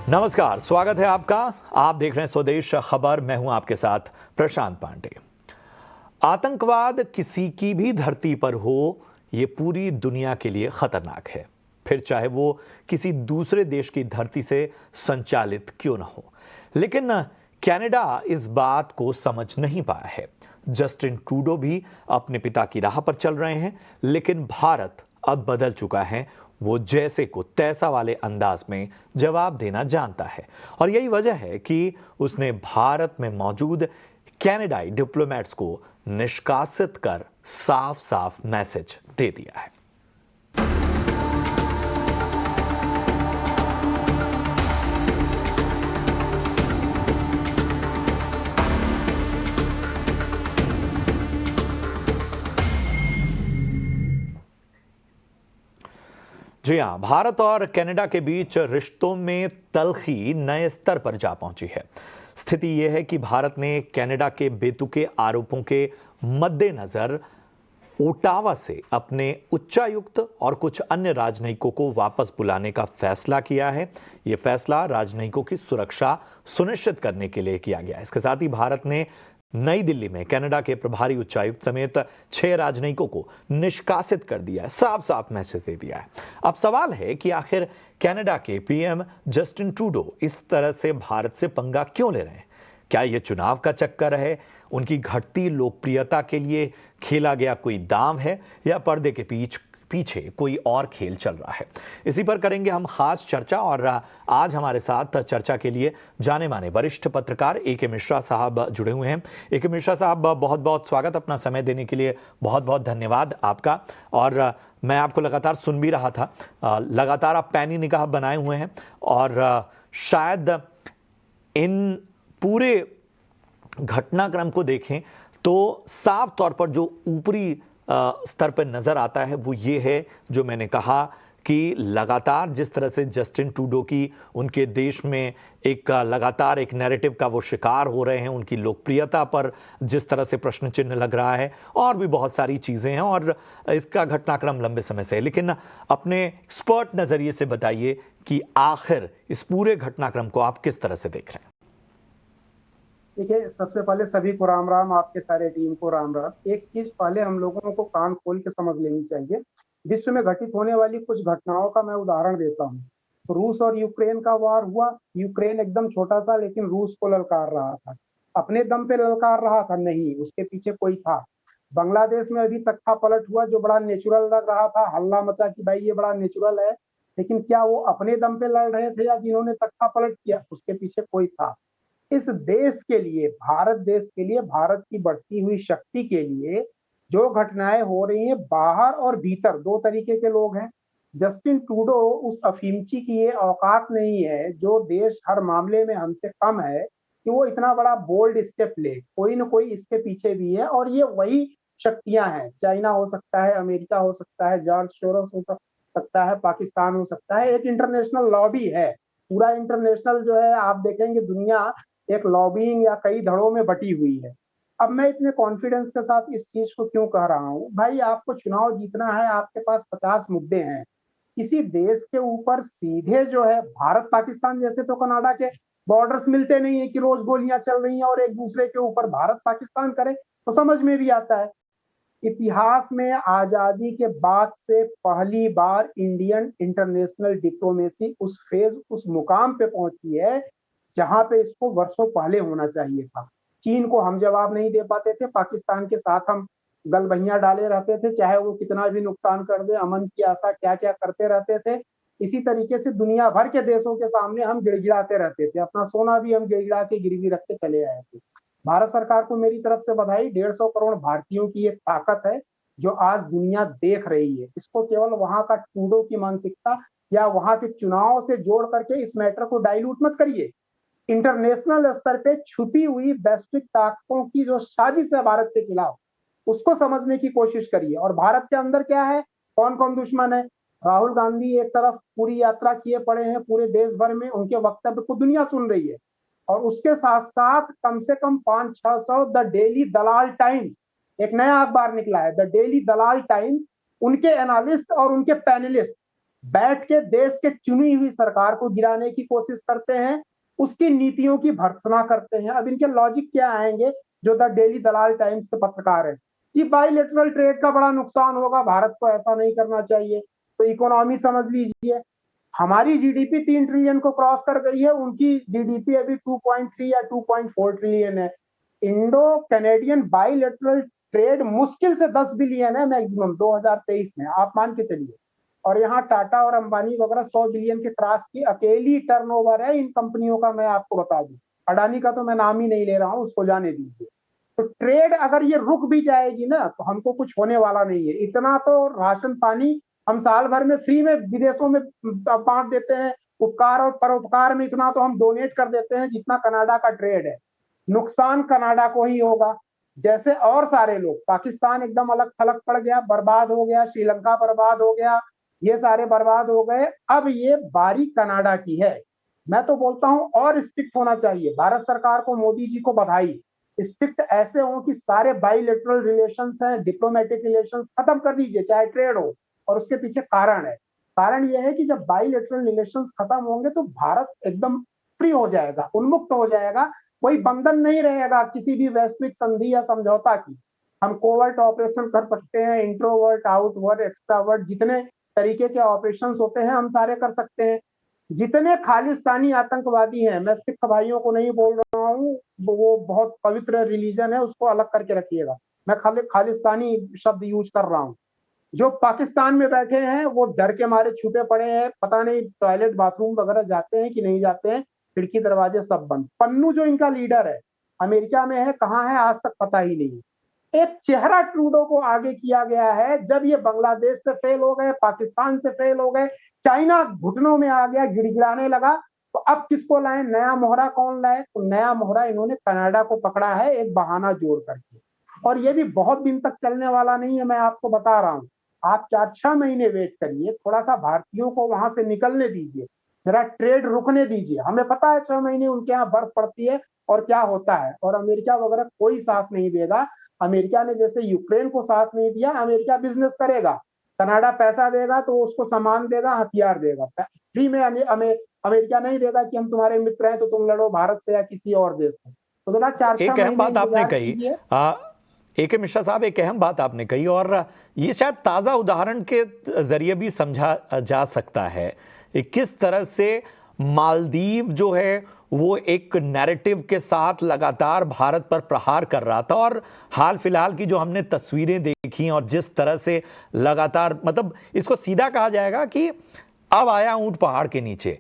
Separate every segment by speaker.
Speaker 1: नमस्कार, स्वागत है आपका। आप देख रहे हैं स्वदेश खबर। मैं हूं आपके साथ प्रशांत पांडे। आतंकवाद किसी की भी धरती पर हो, ये पूरी दुनिया के लिए खतरनाक है, फिर चाहे वो किसी दूसरे देश की धरती से संचालित क्यों न हो। लेकिन कनाडा इस बात को समझ नहीं पाया है। जस्टिन ट्रूडो भी अपने पिता की राह पर चल रहे हैं, लेकिन भारत अब बदल चुका है। वो जैसे को तैसा वाले अंदाज में जवाब देना जानता है, और यही वजह है कि उसने भारत में मौजूद कनाडाई डिप्लोमेट्स को निष्कासित कर साफ साफ मैसेज दे दिया है। जी हां, भारत और कनाडा के बीच रिश्तों में तल्खी नए स्तर पर जा पहुंची है। स्थिति यह है कि भारत ने कनाडा के बेतुके आरोपों के मद्देनजर ओटावा से अपने उच्चायुक्त और कुछ अन्य राजनयिकों को वापस बुलाने का फैसला किया है। यह फैसला राजनयिकों की सुरक्षा सुनिश्चित करने के लिए किया गया है। इसके साथ ही भारत ने नई दिल्ली में कनाडा के प्रभारी उच्चायुक्त समेत 6 राजनयिकों को निष्कासित कर दिया है, साफ साफ मैसेज दे दिया है। अब सवाल है कि आखिर कनाडा के पीएम जस्टिन ट्रूडो इस तरह से भारत से पंगा क्यों ले रहे हैं? क्या यह चुनाव का चक्कर है, उनकी घटती लोकप्रियता के लिए खेला गया कोई दांव है, या पर्दे के पीछे कोई और खेल चल रहा है? इसी पर करेंगे हम खास चर्चा। और आज हमारे साथ चर्चा के लिए जाने माने वरिष्ठ पत्रकार ए.के. मिश्रा साहब जुड़े हुए हैं। ए.के. मिश्रा साहब, बहुत बहुत स्वागत, अपना समय देने के लिए बहुत बहुत धन्यवाद आपका। और मैं आपको लगातार सुन भी रहा था, लगातार आप पैनी निगाह बनाए हुए हैं, और शायद इन पूरे घटनाक्रम को देखें तो साफ तौर पर जो ऊपरी स्तर पर नजर आता है वो ये है, जो मैंने कहा कि लगातार जिस तरह से जस्टिन ट्रूडो की उनके देश में लगातार एक नैरेटिव का वो शिकार हो रहे हैं, उनकी लोकप्रियता पर जिस तरह से प्रश्न चिन्ह लग रहा है, और भी बहुत सारी चीजें हैं, और इसका घटनाक्रम लंबे समय से है। लेकिन अपने एक्सपर्ट नजरिए से बताइए कि आखिर इस पूरे घटनाक्रम को आप किस तरह से देख रहे हैं?
Speaker 2: देखिए, सबसे पहले सभी को राम राम, आपके सारे टीम को राम राम। एक चीज पहले हम लोगों को कान खोल के समझ लेनी चाहिए। विश्व में घटित होने वाली कुछ घटनाओं का मैं उदाहरण देता हूँ। रूस और यूक्रेन का वार हुआ। यूक्रेन एकदम छोटा सा, लेकिन रूस को ललकार रहा था। अपने दम पे ललकार रहा था? नहीं, उसके पीछे कोई था। बांग्लादेश में अभी तख्ता पलट हुआ, जो बड़ा नेचुरल लग रहा था, हल्ला मचा कि भाई ये बड़ा नेचुरल है। लेकिन क्या वो अपने दम पे लड़ रहे थे, या जिन्होंने तख्ता पलट किया उसके पीछे कोई था? इस देश के लिए, भारत देश के लिए, भारत की बढ़ती हुई शक्ति के लिए जो घटनाएं हो रही हैं, बाहर और भीतर दो तरीके के लोग हैं। जस्टिन ट्रूडो उस अफीमची की ये औकात नहीं है, जो देश हर मामले में हमसे कम है, कि वो इतना बड़ा बोल्ड स्टेप ले। कोई ना कोई इसके पीछे भी है, और ये वही शक्तियां हैं। चाइना हो सकता है, अमेरिका हो सकता है, जॉर्ज सोरोस हो सकता है, पाकिस्तान हो सकता है। एक इंटरनेशनल लॉबी है। पूरा इंटरनेशनल जो है, आप देखेंगे दुनिया एक लॉबिंग या कई धड़ों में बटी हुई है। अब मैं इतने कॉन्फिडेंस के साथ इस चीज को क्यों कह रहा हूं? भाई, आपको चुनाव जीतना है, आपके पास 50 मुद्दे हैं। किसी देश के ऊपर सीधे जो है, भारत पाकिस्तान जैसे तो कनाडा के बॉर्डर्स मिलते नहीं है कि रोज गोलियां चल रही हैं और एक दूसरे के ऊपर भारत पाकिस्तान करे, तो समझ में भी आता है। इतिहास में आजादी के बाद से पहली बार इंडियन इंटरनेशनल डिप्लोमेसी उस फेज, उस मुकाम पे पहुंची है जहां पे इसको वर्षों पहले होना चाहिए था। चीन को हम जवाब नहीं दे पाते थे, पाकिस्तान के साथ हम गलबहियां डाले रहते थे, चाहे वो कितना भी नुकसान कर दे, अमन की आशा क्या क्या करते रहते थे। इसी तरीके से दुनिया भर के देशों के सामने हम गिड़गिड़ाते रहते थे, अपना सोना भी हम गिड़गिड़ा के गिरवी रख के चले आए थे। भारत सरकार को मेरी तरफ से बधाई। 150 करोड़ भारतीयों की एक ताकत है जो आज दुनिया देख रही है। इसको केवल वहां का ट्रूडो की मानसिकता या वहां के चुनाव से जोड़ करके इस मैटर को डाइल्यूट मत करिए। इंटरनेशनल स्तर पे छुपी हुई वैश्विक ताकतों की जो साजिश है भारत के खिलाफ, उसको समझने की कोशिश करिए। और भारत के अंदर क्या है, कौन कौन दुश्मन है? राहुल गांधी एक तरफ पूरी यात्रा किए पड़े हैं पूरे देश भर में, उनके वक्तव्य को दुनिया सुन रही है। और उसके साथ साथ कम से कम 500-600 द डेली दलाल टाइम्स, एक नया अखबार निकला है, द डेली दलाल टाइम्स, उनके एनालिस्ट और उनके पैनलिस्ट बैठ के देश के चुनी हुई सरकार को गिराने की कोशिश करते हैं, उसकी नीतियों की भर्त्सना करते हैं। अब इनके लॉजिक क्या आएंगे, जो द डेली दलाल टाइम्स के पत्रकार हैं, जी बाइलेटरल ट्रेड का बड़ा नुकसान होगा, भारत को ऐसा नहीं करना चाहिए। तो इकोनॉमी समझ लीजिए, हमारी जीडीपी 3 ट्रिलियन को क्रॉस कर गई है, उनकी जीडीपी अभी 2.3 या 2.4 ट्रिलियन है। इंडो कैनेडियन बाइलेटरल ट्रेड मुश्किल से 10 बिलियन है मैक्सिमम 2023 में, आप मान के चलिए। और यहाँ टाटा और अंबानी वगैरह 100 बिलियन के क्रॉस की अकेली टर्नओवर है इन कंपनियों का, मैं आपको बता दूं। अडानी का तो मैं नाम ही नहीं ले रहा हूं, उसको जाने दीजिए। तो ट्रेड अगर ये रुक भी जाएगी ना, तो हमको कुछ होने वाला नहीं है। इतना तो राशन पानी हम साल भर में फ्री में विदेशों में बांट देते हैं, उपकार और परोपकार में इतना तो हम डोनेट कर देते हैं जितना कनाडा का ट्रेड है। नुकसान कनाडा को ही होगा। जैसे और सारे लोग, पाकिस्तान एकदम अलग थलग पड़ गया, बर्बाद हो गया, श्रीलंका बर्बाद हो गया, ये सारे बर्बाद हो गए। अब ये बारी कनाडा की है। मैं तो बोलता हूं और स्ट्रिक्ट होना चाहिए। भारत सरकार को, मोदी जी को बधाई, स्ट्रिक्ट ऐसे हो कि सारे बाइलेटरल रिलेशंस हैं, डिप्लोमेटिक रिलेशंस खत्म कर दीजिए, चाहे ट्रेड हो। और उसके पीछे कारण है। कारण यह है कि जब बाइलेटरल रिलेशंस खत्म होंगे तो भारत एकदम फ्री हो जाएगा, उन्मुक्त हो जाएगा। कोई बंधन नहीं रहेगा किसी भी वैश्विक संधि या समझौता की। हम कोवर्ट ऑपरेशन कर सकते हैं, इंट्रोवर्ट, आउटवर्ट, एक्सट्रावर्ट, जितने तरीके के ऑपरेशंस होते हैं हम सारे कर सकते हैं। जितने खालिस्तानी आतंकवादी हैं, मैं सिख भाइयों को नहीं बोल रहा हूँ, वो बहुत पवित्र रिलीजन है, उसको अलग करके रखिएगा। मैं खालिस्तानी शब्द यूज कर रहा हूँ। जो पाकिस्तान में बैठे हैं वो डर के मारे छुपे पड़े हैं, पता नहीं टॉयलेट बाथरूम वगैरह जाते हैं कि नहीं जाते हैं, खिड़की दरवाजे सब बंद। पन्नू जो इनका लीडर है, अमेरिका में है, कहाँ है आज तक पता ही नहीं। एक चेहरा ट्रूडो को आगे किया गया है। जब ये बांग्लादेश से फेल हो गए, पाकिस्तान से फेल हो गए, चाइना घुटनों में आ गया, गिड़गिड़ाने लगा, तो अब किसको लाए, नया मोहरा कौन लाए? तो नया मोहरा इन्होंने कनाडा को पकड़ा है, एक बहाना जोड़ करके। और ये भी बहुत दिन तक चलने वाला नहीं है, मैं आपको बता रहा हूं। आप 4-6 महीने वेट करिए, थोड़ा सा भारतीयों को वहां से निकलने दीजिए, जरा ट्रेड रुकने दीजिए। हमें पता है 6 महीने उनके यहाँ बर्फ पड़ती है और क्या होता है, और अमेरिका वगैरह कोई साथ नहीं देगा। अमेरिका ने जैसे यूक्रेन को साथ नहीं दिया, अमेरिका बिजनेस करेगा, कनाडा पैसा देगा तो उसको सामान देगा, हथियार देगा, फ्री में अमेरिका नहीं देगा कि हम तुम्हारे मित्र हैं तो तुम लड़ो भारत से या किसी और देश से। तो जरा चार छह
Speaker 1: एक अहम
Speaker 2: महीने
Speaker 1: बात आपने
Speaker 2: इंतजार
Speaker 1: कही,
Speaker 2: कीजिए।
Speaker 1: ए के मिश्रा साहब, एक अहम बात आपने कही और ये शायद ताज़ा उदाहरण के जरिए भी समझा जा सकता है किस तरह से मालदीव जो है वो एक नैरेटिव के साथ लगातार भारत पर प्रहार कर रहा था। और हाल फिलहाल की जो हमने तस्वीरें देखी और जिस तरह से लगातार, मतलब इसको सीधा कहा जाएगा कि अब आया ऊंट पहाड़ के नीचे।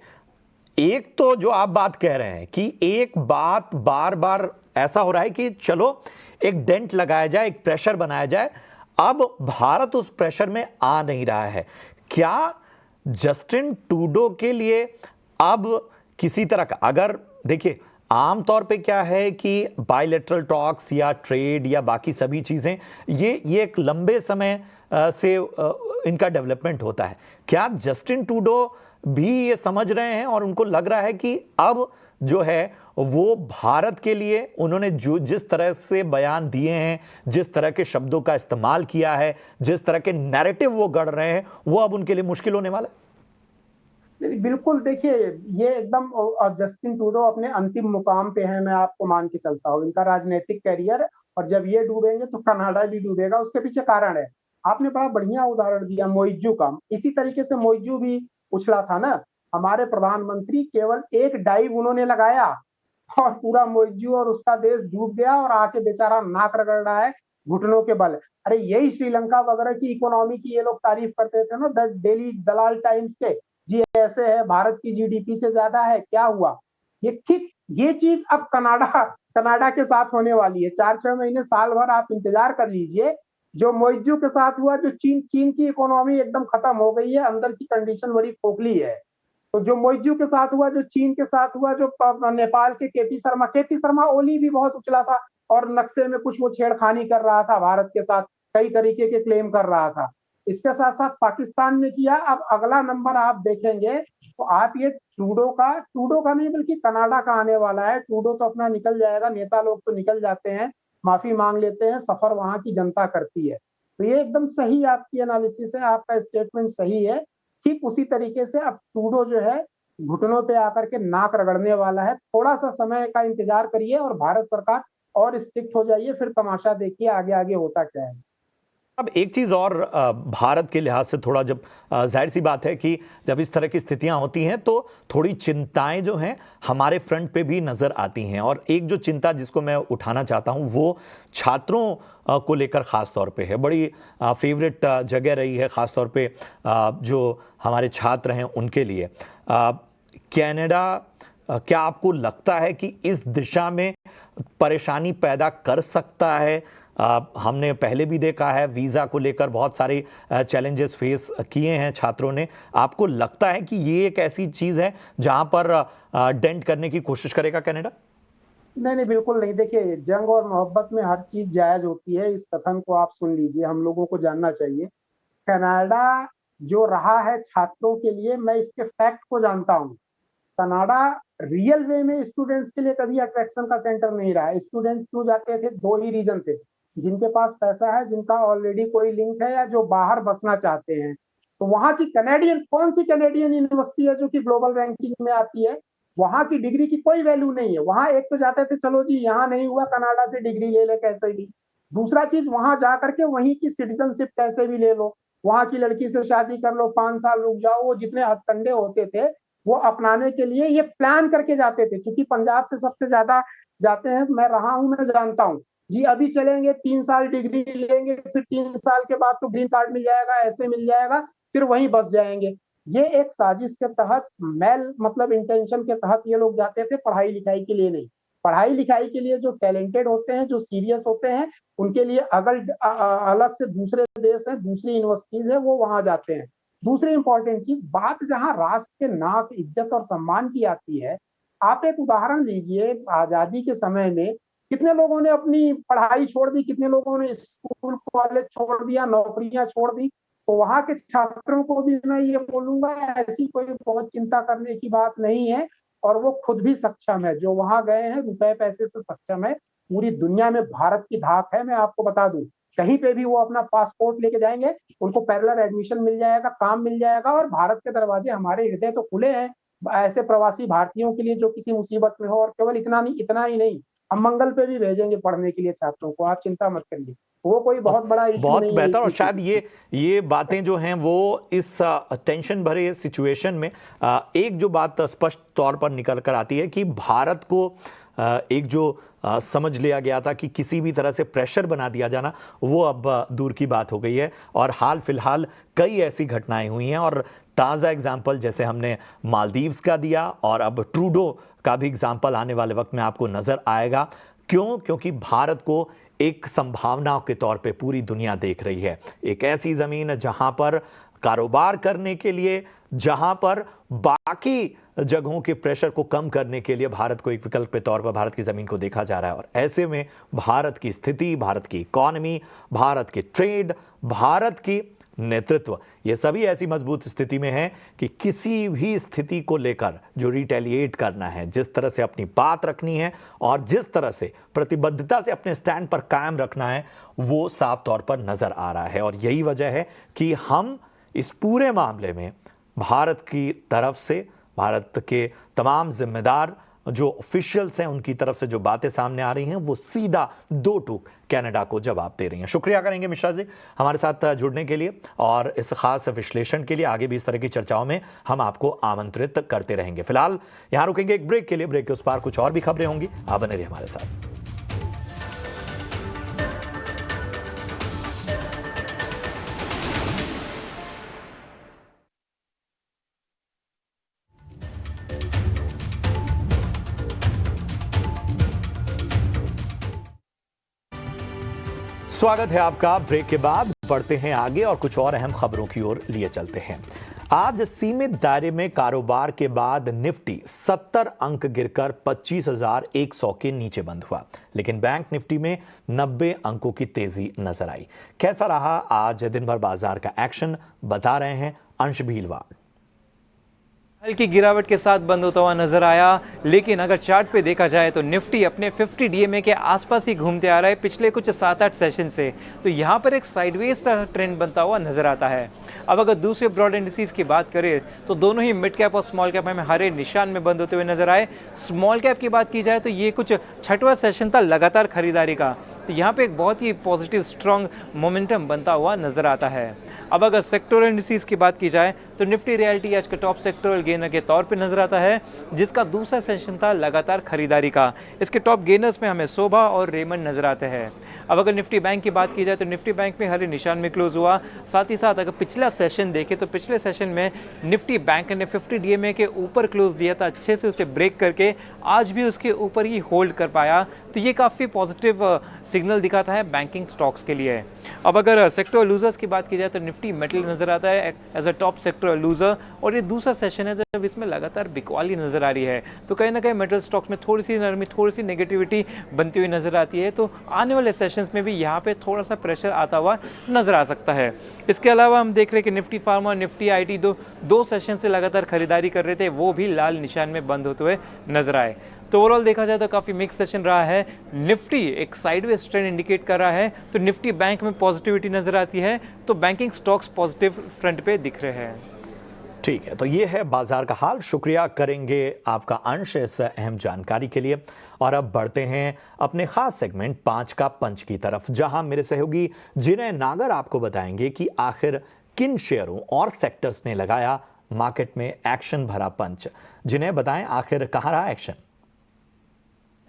Speaker 1: एक तो जो आप बात कह रहे हैं कि एक बात बार बार ऐसा हो रहा है कि चलो एक डेंट लगाया जाए, एक प्रेशर बनाया जाए। अब भारत उस प्रेशर में आ नहीं रहा है। क्या जस्टिन ट्रूडो के लिए अब किसी तरह का, अगर देखिए आमतौर पे क्या है कि बायलैटरल टॉक्स या ट्रेड या बाकी सभी चीजें ये एक लंबे समय से इनका डेवलपमेंट होता है। क्या जस्टिन ट्रूडो भी ये समझ रहे हैं और उनको लग रहा है कि अब जो है वो भारत के लिए उन्होंने जो जिस तरह से बयान दिए हैं, जिस तरह के शब्दों का इस्तेमाल किया है, जिस तरह के नैरेटिव वो गढ़ रहे हैं, वो अब उनके लिए मुश्किल होने वाला है?
Speaker 2: बिल्कुल, देखिए ये एकदम जस्टिन ट्रूडो अपने अंतिम मुकाम पे है, मैं आपको मान के चलता हूँ इनका राजनीतिक करियर। और जब ये डूबेंगे तो कनाडा भी डूबेगा, उसके पीछे कारण है। आपने बड़ा बढ़िया उदाहरण दिया मोइजू का, इसी तरीके से मोइजू भी उछला था ना। हमारे प्रधानमंत्री केवल एक डाइव उन्होंने लगाया और पूरा मोइजू और उसका देश डूब गया, और आके बेचारा नाक रगड़ रहा है घुटनों के बल। अरे यही श्रीलंका वगैरह की इकोनॉमी की ये लोग तारीफ करते थे ना, द डेली दलाल टाइम्स के, जी ऐसे है, भारत की जीडीपी से ज्यादा है, क्या हुआ? ये ठीक ये चीज अब कनाडा कनाडा के साथ होने वाली है। 4-6 महीने, साल भर आप इंतजार कर लीजिए। जो मोइजू के साथ हुआ, जो चीन चीन की इकोनॉमी एकदम खत्म हो गई है, अंदर की कंडीशन बड़ी खोखली है। तो जो मोइजू के साथ हुआ, जो चीन के साथ हुआ, जो नेपाल के केपी शर्मा ओली भी बहुत उछला था और नक्शे में कुछ वो छेड़खानी कर रहा था भारत के साथ, कई तरीके के क्लेम कर रहा था। इसके साथ साथ पाकिस्तान ने किया। अब अगला नंबर आप देखेंगे तो आप ये ट्रूडो का नहीं बल्कि कनाडा का आने वाला है। ट्रूडो तो अपना निकल जाएगा, नेता लोग तो निकल जाते हैं, माफी मांग लेते हैं, सफर वहां की जनता करती है। तो ये एकदम सही आपकी एनालिसिस है, आपका स्टेटमेंट सही है। ठीक उसी तरीके से अब ट्रूडो जो है घुटनों पे आकर के नाक रगड़ने वाला है। थोड़ा सा समय का इंतजार करिए और भारत सरकार और स्ट्रिक्ट हो जाइए, फिर तमाशा देखिए आगे आगे होता क्या है।
Speaker 1: अब एक चीज़ और भारत के लिहाज से थोड़ा जब जाहिर सी बात है कि जब इस तरह की स्थितियां होती हैं तो थोड़ी चिंताएं जो हैं हमारे फ्रंट पे भी नज़र आती हैं, और एक जो चिंता जिसको मैं उठाना चाहता हूं वो छात्रों को लेकर ख़ास तौर पे है। बड़ी फेवरेट जगह रही है ख़ास तौर पे जो हमारे छात्र हैं उनके लिए। कनाडा क्या आपको लगता है कि इस दिशा में परेशानी पैदा कर सकता है? हमने पहले भी देखा है वीज़ा को लेकर बहुत सारे चैलेंजेस फेस किए हैं छात्रों ने। आपको लगता है कि ये एक ऐसी चीज़ है जहां पर डेंट करने की कोशिश करेगा कनाडा?
Speaker 2: नहीं नहीं, बिल्कुल नहीं। देखिए, जंग और मोहब्बत में हर चीज जायज होती है। इस कथन को आप सुन लीजिए, हम लोगों को जानना चाहिए। कनाडा जो रहा है छात्रों के लिए, मैं इसके फैक्ट को जानता हूँ। कनाडा रियल वे में स्टूडेंट्स के लिए कभी अट्रैक्शन का सेंटर नहीं रहा है। स्टूडेंट क्यों जाते थे? दो ही रीजन थे, जिनके पास पैसा है, जिनका ऑलरेडी कोई लिंक है, या जो बाहर बसना चाहते हैं। तो वहां की कनेडियन, कौन सी कनेडियन यूनिवर्सिटी है जो कि ग्लोबल रैंकिंग में आती है? वहां की डिग्री की कोई वैल्यू नहीं है। वहां एक तो जाते थे, चलो जी यहाँ नहीं हुआ, कनाडा से डिग्री ले ले कैसे भी। दूसरा चीज, वहां जा करके वहीं की सिटीजनशिप कैसे भी ले लो, वहां की लड़की से शादी कर लो, 5 साल रुक जाओ। वो जितने हथकंडे होते थे वो अपनाने के लिए ये प्लान करके जाते थे, क्योंकि पंजाब से सबसे ज्यादा जाते हैं, मैं रहा हूं, मैं जानता हूं जी। अभी चलेंगे 3 साल डिग्री लेंगे, फिर 3 साल के बाद तो ग्रीन कार्ड मिल जाएगा, ऐसे मिल जाएगा, फिर वहीं बस जाएंगे। ये एक साजिश के तहत, मेल मतलब इंटेंशन के तहत ये लोग जाते थे, पढ़ाई लिखाई के लिए नहीं। पढ़ाई लिखाई के लिए जो टैलेंटेड होते हैं, जो सीरियस होते हैं, उनके लिए अलग से दूसरे देश है, दूसरी यूनिवर्सिटीज है, वो वहां जाते हैं। दूसरी इंपॉर्टेंट चीज, बात जहां राष्ट्र के नाक, इज्जत और सम्मान की आती है, आप एक उदाहरण लीजिए। आजादी के समय में कितने लोगों ने अपनी पढ़ाई छोड़ दी, कितने लोगों ने स्कूल कॉलेज छोड़ दिया, नौकरियां छोड़ दी। तो वहां के छात्रों को भी मैं ये बोलूंगा, ऐसी कोई बहुत चिंता करने की बात नहीं है। और वो खुद भी सक्षम है, जो वहां गए हैं, रुपए पैसे से सक्षम है। पूरी दुनिया में भारत की धाक है, मैं आपको बता दूं। कहीं पे भी वो अपना पासपोर्ट लेके जाएंगे, उनको पैरेलल एडमिशन मिल जाएगा, काम मिल जाएगा। और भारत के दरवाजे, हमारे हृदय तो खुले हैं ऐसे प्रवासी भारतीयों के लिए जो किसी मुसीबत में हो। और केवल इतना ही नहीं, हम मंगल पे भी भेजेंगे पढ़ने के लिए छात्रों को, आप चिंता मत करिए। वो कोई बहुत बड़ा इशू
Speaker 1: बहुत
Speaker 2: नहीं है
Speaker 1: बेहतर। और
Speaker 2: इस
Speaker 1: शायद ये बातें जो हैं वो इस टेंशन भरे सिचुएशन में एक जो बात स्पष्ट तौर पर निकल कर आती है कि भारत को एक जो समझ लिया गया था कि किसी भी तरह से प्रेशर बना दिया जाना, वो अब दूर की बात हो गई है। और हाल फिलहाल कई ऐसी घटनाएं हुई हैं, और ताज़ा एग्जाम्पल जैसे हमने मालदीव्स का दिया, और अब ट्रूडो का भी एग्जाम्पल आने वाले वक्त में आपको नजर आएगा। क्यों? क्योंकि भारत को एक संभावनाओं के तौर पे पूरी दुनिया देख रही है। एक ऐसी जमीन जहां पर कारोबार करने के लिए, जहां पर बाकी जगहों के प्रेशर को कम करने के लिए भारत को एक विकल्प के तौर पर भारत की जमीन को देखा जा रहा है। और ऐसे में भारत की स्थिति, भारत की इकोनॉमी, भारत के ट्रेड, भारत की नेतृत्व, ये सभी ऐसी मजबूत स्थिति में है कि किसी भी स्थिति को लेकर जो रिटेलिएट करना है, जिस तरह से अपनी बात रखनी है और जिस तरह से प्रतिबद्धता से अपने स्टैंड पर कायम रखना है, वो साफ तौर पर नजर आ रहा है। और यही वजह है कि हम इस पूरे मामले में भारत की तरफ से, भारत के तमाम जिम्मेदार जो ऑफिशियल्स हैं उनकी तरफ से जो बातें सामने आ रही हैं, वो सीधा दो टूक कनाडा को जवाब दे रही हैं। शुक्रिया करेंगे मिश्रा जी हमारे साथ जुड़ने के लिए, और इस खास विश्लेषण के लिए। आगे भी इस तरह की चर्चाओं में हम आपको आमंत्रित करते रहेंगे। फिलहाल यहां रुकेंगे एक ब्रेक के लिए। ब्रेक के उस पार कुछ और भी खबरें होंगी, आप बने रहिए हमारे साथ। स्वागत है आपका। ब्रेक के बाद बढ़ते हैं आगे और कुछ और अहम खबरों की ओर लिए चलते हैं। आज सीमित दायरे में कारोबार के बाद निफ्टी 70 अंक गिरकर 25,100 के नीचे बंद हुआ, लेकिन बैंक निफ्टी में 90 अंकों की तेजी नजर आई। कैसा रहा आज दिन भर बाजार का एक्शन, बता रहे हैं अंश भीलवाड़।
Speaker 3: हल्की गिरावट के साथ बंद होता हुआ नजर आया, लेकिन अगर चार्ट पे देखा जाए तो निफ्टी अपने 50 डीएमए के आसपास ही घूमते आ रहा है पिछले कुछ 7-8 सेशन से। तो यहाँ पर एक साइडवेज ट्रेंड बनता हुआ नजर आता है। अब अगर दूसरे ब्रॉड इंडिसेस की बात करें तो दोनों ही मिड कैप और स्मॉल कैप हमें हरे निशान में बंद होते हुए नजर आए। स्मॉल कैप की बात की जाए तो ये कुछ 6वां सेशन था लगातार खरीदारी का, तो यहाँ पे एक बहुत ही पॉजिटिव स्ट्रॉन्ग मोमेंटम बनता हुआ नजर आता है। अब अगर सेक्टोरल इंडिसेस की बात की जाए तो निफ्टी रियल्टी आज का टॉप सेक्टोरल गेनर के तौर पे नजर आता है, जिसका दूसरा सेशन था लगातार खरीदारी का। इसके टॉप गेनर्स में हमें शोभा और रेमंड नजर आते हैं। अब अगर निफ्टी बैंक की बात की जाए तो निफ्टी बैंक में हरे निशान में क्लोज हुआ। साथ ही साथ अगर पिछला सेशन देखें तो पिछले सेशन में निफ्टी बैंक ने 50 डीएमए के ऊपर क्लोज दिया था, अच्छे से उसे ब्रेक करके आज भी उसके ऊपर ही होल्ड कर पाया। तो ये काफ़ी पॉजिटिव सिग्नल दिखाता है बैंकिंग स्टॉक्स के लिए। अब अगर सेक्टर लूजर्स की बात की जाए तो निफ्टी मेटल नजर आता है as a top sector loser, और ये दूसरा सेशन है जब इसमें लगातार बिकवाली नजर आ रही है। तो कहीं ना कहीं मेटल स्टॉक्स में थोड़ी सी नरमी, थोड़ी सी नेगेटिविटी बनती हुई नजर आती है। तो आने वाले सेशंस में भी यहाँ पे थोड़ा सा प्रेशर आता हुआ नजर आ सकता है। इसके अलावा हम देख रहे हैं कि निफ्टी फार्मा और निफ्टी आईटी दो सेशन से लगातार खरीदारी कर रहे थे, वो भी लाल निशान में बंद होते हुए नजर आए। तो ओवरऑल देखा जाए तो काफ़ी मिक्स सेशन रहा है। निफ्टी एक साइडवेज ट्रेंड इंडिकेट कर रहा है, तो निफ्टी बैंक में पॉजिटिविटी नजर आती है, तो बैंकिंग स्टॉक्स पॉजिटिव फ्रंट पे दिख रहे हैं।
Speaker 1: ठीक है, तो ये है बाजार का हाल। शुक्रिया करेंगे आपका अंश इस अहम जानकारी के लिए। और अब बढ़ते हैं अपने खास सेगमेंट 5 का पंच की तरफ, जहां मेरे सहयोगी जिनय नागर आपको बताएंगे कि आखिर किन शेयरों और सेक्टर्स ने लगाया मार्केट में एक्शन भरा पंच। जिनय बताएं, आखिर कहां रहा एक्शन?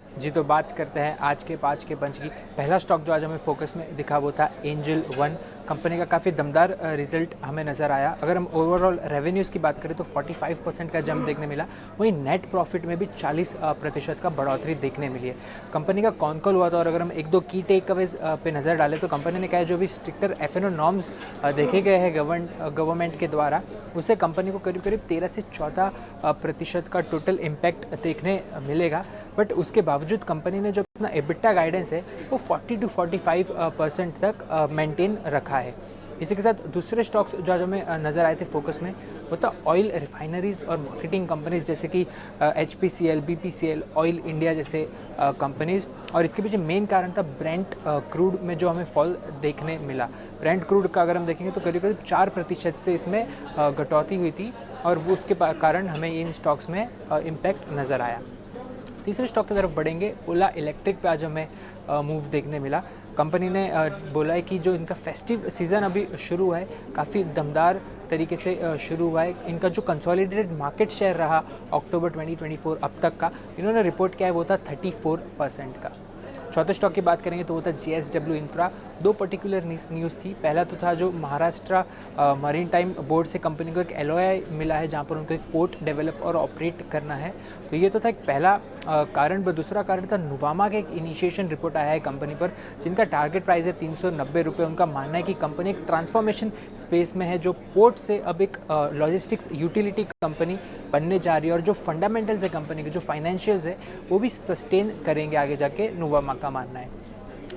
Speaker 4: जी, तो बात करते हैं आज के 5 के पंच की। पहला स्टॉक जो आज हमें फोकस में दिखा वो था एंजल वन। कंपनी का काफ़ी दमदार रिजल्ट हमें नज़र आया। अगर हम ओवरऑल रेवेन्यूज़ की बात करें तो 45% का जंप देखने मिला, वहीं नेट प्रॉफिट में भी 40% का बढ़ोतरी देखने मिली है। कंपनी का कॉन कॉल हुआ था, और अगर हम एक दो की टेक अवेज पे नज़र डालें तो कंपनी ने कहा है जो भी स्ट्रिक्टर एफएनओ नॉर्म्स देखे गए हैं गवर्नमेंट के द्वारा, उससे कंपनी को करीब करीब 13 से 14% का टोटल इम्पैक्ट देखने मिलेगा। बट उसके बावजूद कंपनी ने जो अपना एबिटा गाइडेंस है वो 40 to 45% तक मेंटेन रखा है। इसी के साथ दूसरे स्टॉक्स जो आज हमें नज़र आए थे फोकस में, वो था ऑयल रिफाइनरीज और मार्केटिंग कंपनीज जैसे कि HPCL, BPCL, ऑयल इंडिया जैसे कंपनीज। और इसके पीछे मेन कारण था ब्रेंट क्रूड में जो हमें फॉल देखने मिला। ब्रेंट क्रूड का अगर हम देखेंगे तो करीब करीब 4% से इसमें कटौती हुई थी, और वो उसके कारण हमें इन स्टॉक्स में इम्पैक्ट नज़र आया। तीसरे स्टॉक की तरफ बढ़ेंगे, ओला इलेक्ट्रिक पे आज हमें मूव देखने मिला। कंपनी ने बोला है कि जो इनका फेस्टिव सीज़न अभी शुरू है काफ़ी दमदार तरीके से शुरू हुआ है। इनका जो कंसोलिडेटेड मार्केट शेयर रहा अक्टूबर 2024 अब तक का, इन्होंने रिपोर्ट किया है वो था 34% का। चौथे स्टॉक की बात करेंगे तो वो था JSW इंफ्रा। दो पर्टिकुलर न्यूज़ थी। पहला तो था जो महाराष्ट्र मरीन टाइम बोर्ड से कंपनी को एक LOI मिला है जहां पर उनको एक पोर्ट डेवलप और ऑपरेट करना है, तो ये तो था एक पहला कारण। दूसरा कारण था नुवामा के एक इनिशिएशन रिपोर्ट आया है कंपनी पर, जिनका टारगेट प्राइस है 390 रुपये। उनका मानना है कि कंपनी एक ट्रांसफॉर्मेशन स्पेस में है, जो पोर्ट से अब एक लॉजिस्टिक्स यूटिलिटी कंपनी बनने जा रही है, और जो फंडामेंटल्स है कंपनी के, जो फाइनेंशियल्स है, वो भी सस्टेन करेंगे आगे जाके, नुवामा का मानना है।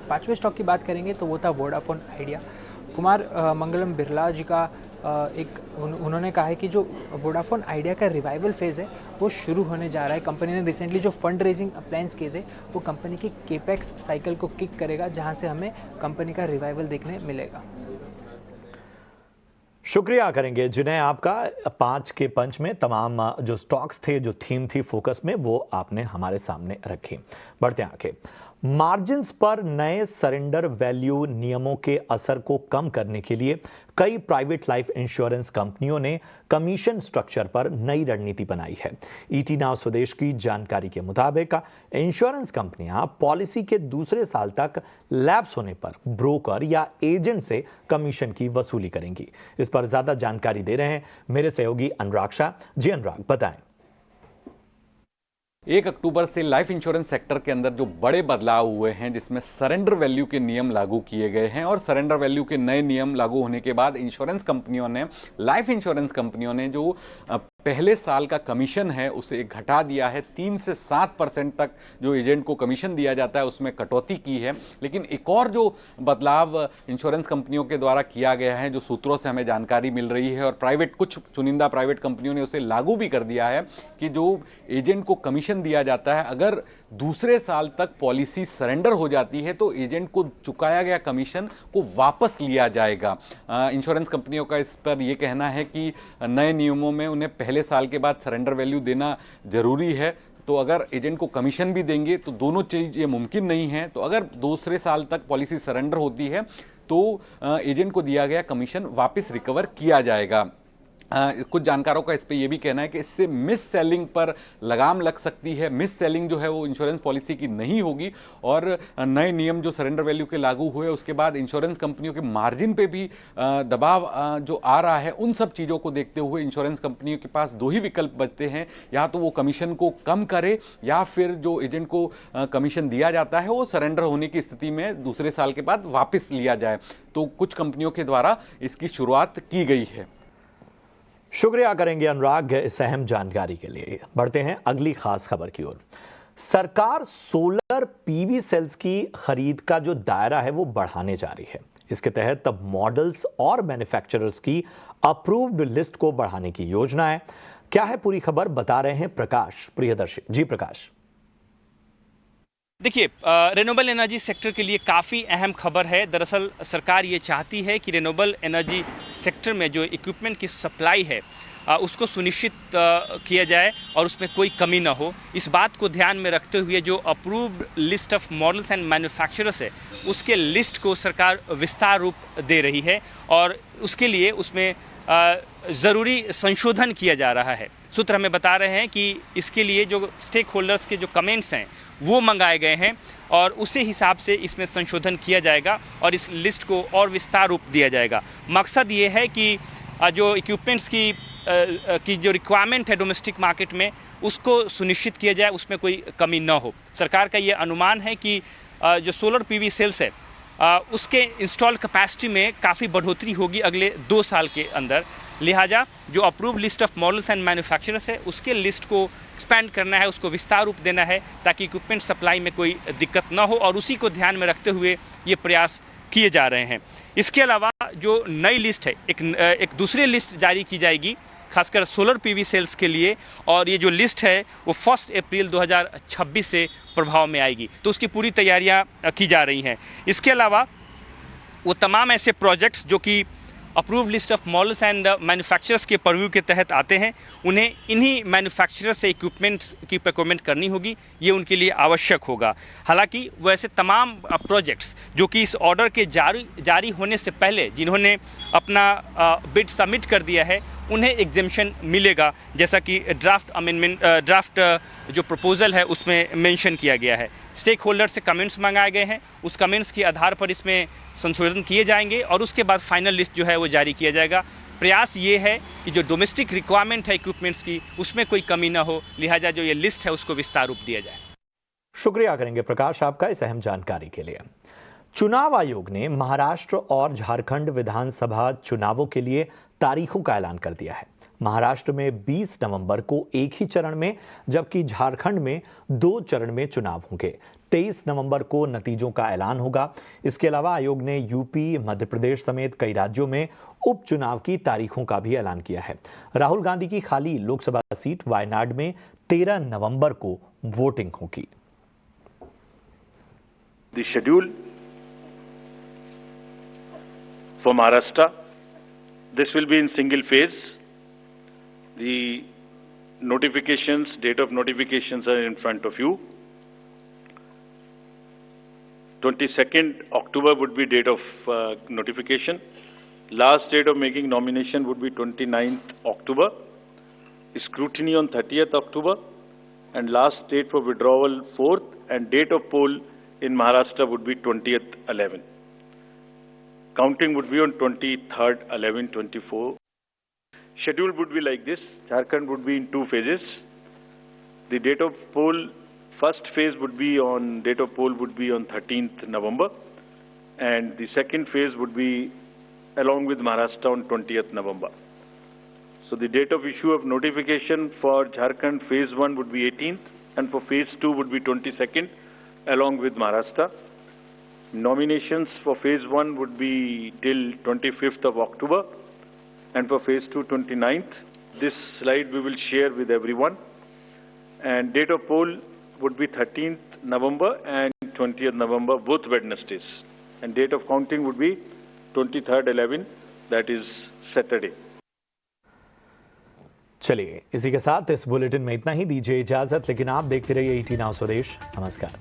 Speaker 4: पांचवें स्टॉक की बात करेंगे तो वो था वोडाफोन आइडिया। कुमार मंगलम बिरला जी का उन्होंने कहा है कि जो वोडाफोन आइडिया का रिवाइवल फेज़ है वो शुरू होने जा रहा है। कंपनी ने रिसेंटली जो फंड रेजिंग प्लान्स किए थे वो कंपनी की केपेक्स साइकिल को किक करेगा, जहां से हमें कंपनी का रिवाइवल देखने मिलेगा।
Speaker 1: शुक्रिया करेंगे जिन्हें आपका 5 के पंच में तमाम जो स्टॉक्स थे, जो थीम थी फोकस में, वो आपने हमारे सामने रखी। बढ़ते हैं आगे। मार्जिन्स पर नए सरेंडर वैल्यू नियमों के असर को कम करने के लिए कई प्राइवेट लाइफ इंश्योरेंस कंपनियों ने कमीशन स्ट्रक्चर पर नई रणनीति बनाई है। ईटी नाउ स्वदेश की जानकारी के मुताबिक इंश्योरेंस कंपनियां पॉलिसी के दूसरे साल तक लैप्स होने पर ब्रोकर या एजेंट से कमीशन की वसूली करेंगी। इस पर ज्यादा जानकारी दे रहे हैं मेरे सहयोगी अनुराग शाह। जी अनुराग, बताएं।
Speaker 5: 1 अक्टूबर से लाइफ इंश्योरेंस सेक्टर के अंदर जो बड़े बदलाव हुए हैं, जिसमें सरेंडर वैल्यू के नियम लागू किए गए हैं, और सरेंडर वैल्यू के नए नियम लागू होने के बाद इंश्योरेंस कंपनियों ने, लाइफ इंश्योरेंस कंपनियों ने जो पहले साल का कमीशन है उसे घटा दिया है। 3 से 7% तक जो एजेंट को कमीशन दिया जाता है उसमें कटौती की है। लेकिन एक और जो बदलाव इंश्योरेंस कंपनियों के द्वारा किया गया है, जो सूत्रों से हमें जानकारी मिल रही है, और कुछ चुनिंदा प्राइवेट कंपनियों ने उसे लागू भी कर दिया है कि जो एजेंट को कमीशन दिया जाता है, अगर दूसरे साल तक पॉलिसी सरेंडर हो जाती है तो एजेंट को चुकाया गया कमीशन को वापस लिया जाएगा। इंश्योरेंस कंपनियों का इस पर यह कहना है कि नए नियमों में उन्हें पहले साल के बाद सरेंडर वैल्यू देना जरूरी है। तो अगर एजेंट को कमीशन भी देंगे तो दोनों चीज़ ये मुमकिन नहीं है। तो अगर दूसरे साल तक पॉलिसी सरेंडर होती है तो एजेंट को दिया गया कमीशन वापस रिकवर किया जाएगा। कुछ जानकारों का इस पे ये भी कहना है कि इससे मिस सेलिंग पर लगाम लग सकती है। मिस सेलिंग जो है वो इंश्योरेंस पॉलिसी की नहीं होगी, और नए नियम जो सरेंडर वैल्यू के लागू हुए उसके बाद इंश्योरेंस कंपनियों के मार्जिन पे भी दबाव जो आ रहा है, उन सब चीज़ों को देखते हुए इंश्योरेंस कंपनियों के पास दो ही विकल्प बचते हैं, या तो वो कमीशन को कम करे या फिर जो एजेंट को कमीशन दिया जाता है वो सरेंडर होने की स्थिति में दूसरे साल के बाद वापस लिया जाए। तो कुछ कंपनियों के द्वारा इसकी शुरुआत की गई है।
Speaker 1: शुक्रिया करेंगे अनुराग इस अहम जानकारी के लिए। बढ़ते हैं अगली खास खबर की ओर। सरकार सोलर पीवी सेल्स की खरीद का जो दायरा है वो बढ़ाने जा रही है। इसके तहत अब मॉडल्स और मैन्युफैक्चरर्स की अप्रूव्ड लिस्ट को बढ़ाने की योजना है। क्या है पूरी खबर, बता रहे हैं प्रकाश प्रियदर्शी। जी प्रकाश।
Speaker 6: देखिए, रिन्यूएबल एनर्जी सेक्टर के लिए काफ़ी अहम खबर है। दरअसल सरकार ये चाहती है कि रिन्यूएबल एनर्जी सेक्टर में जो इक्विपमेंट की सप्लाई है उसको सुनिश्चित किया जाए और उसमें कोई कमी ना हो। इस बात को ध्यान में रखते हुए जो approved list of models and manufacturers है उसके लिस्ट को सरकार विस्तार रूप दे रही है, और उसके लिए उसमें ज़रूरी संशोधन किया जा रहा है। सूत्र हमें बता रहे हैं कि इसके लिए जो स्टेक होल्डर्स के जो कमेंट्स हैं वो मंगाए गए हैं, और उसी हिसाब से इसमें संशोधन किया जाएगा और इस लिस्ट को और विस्तार रूप दिया जाएगा। मकसद ये है कि जो इक्विपमेंट्स की जो रिक्वायरमेंट है डोमेस्टिक मार्केट में उसको सुनिश्चित किया जाए, उसमें कोई कमी ना हो। सरकार का ये अनुमान है कि जो सोलर पीवी सेल्स है उसके इंस्टॉल कैपेसिटी में काफ़ी बढ़ोतरी होगी अगले 2 साल के अंदर। लिहाजा जो approve list of models and manufacturers है उसके लिस्ट को एक्सपैंड करना है, उसको विस्तार रूप देना है ताकि इक्विपमेंट सप्लाई में कोई दिक्कत ना हो, और उसी को ध्यान में रखते हुए ये प्रयास किए जा रहे हैं। इसके अलावा जो नई लिस्ट है, एक दूसरी लिस्ट जारी की जाएगी खासकर सोलर पीवी सेल्स के लिए, और ये जो लिस्ट है वो 1 अप्रैल 2026 से प्रभाव में आएगी। तो उसकी पूरी तैयारियां की जा रही हैं। इसके अलावा वो तमाम ऐसे प्रोजेक्ट्स जो कि approve list of models and manufacturers के परव्यू के तहत आते हैं, उन्हें इन्हीं मैन्युफैक्चरर्स से इक्विपमेंट्स की प्रोक्योरमेंट करनी होगी। ये उनके लिए आवश्यक होगा। हालांकि वैसे तमाम प्रोजेक्ट्स जो कि इस ऑर्डर के जारी होने से पहले जिन्होंने अपना बिड सबमिट कर दिया है उन्हें एग्जेम्पशन मिलेगा, जैसा कि ड्राफ्ट जो प्रपोजल है उसमें मेंशन किया गया है। स्टेक होल्डर से कमेंट्स मंगाए गए हैं, उस कमेंट्स के आधार पर इसमें संशोधन किए जाएंगे और उसके बाद फाइनल लिस्ट जो है वो जारी किया जाएगा। प्रयास ये है कि जो डोमेस्टिक रिक्वायरमेंट है इक्विपमेंट्स की उसमें कोई कमी ना हो, लिहाजा जो ये लिस्ट है उसको विस्तार रूप दिया जाए।
Speaker 1: शुक्रिया करेंगे प्रकाश आपका इस अहम जानकारी के लिए। चुनाव आयोग ने महाराष्ट्र और झारखंड विधानसभा चुनावों के लिए तारीखों का ऐलान कर दिया है। महाराष्ट्र में 20 नवंबर को एक ही चरण में, जबकि झारखंड में 2 चरण में चुनाव होंगे। 23 नवंबर को नतीजों का ऐलान होगा। इसके अलावा आयोग ने यूपी, मध्य प्रदेश समेत कई राज्यों में उपचुनाव की तारीखों का भी ऐलान किया है। राहुल गांधी की खाली लोकसभा सीट वायनाड में 13 नवंबर को वोटिंग होगी।
Speaker 7: The schedule for Maharashtra, this will be in single phase. The notifications, date of notifications are in front of you. 22nd October would be date of notification. Last date of making nomination would be 29th October. Scrutiny on 30th October. And last date for withdrawal 4th, and date of poll in Maharashtra would be 20th 11. Counting would be on 23rd 11/24. Schedule would be like this. Jharkhand would be in 2 phases. The date of poll, first phase would be on, date of poll would be on 13th November, and the second phase would be along with Maharashtra on 20th November. So the date of issue of notification for Jharkhand phase 1 would be 18th and for phase 2 would be 22nd along with Maharashtra. Nominations for phase 1 would be till 25th of October and for phase 2 29th. This slide we will share with everyone. And date of poll would be 13th November and 20th November, both Wednesdays. And date of counting would be 23rd 11, that is Saturday.
Speaker 1: चलिए इसी के साथ इस bulletin में इतना ही। दीजिए इजाजत, लेकिन आप देखते रहिए ET Now स्वदेश। नमस्कार।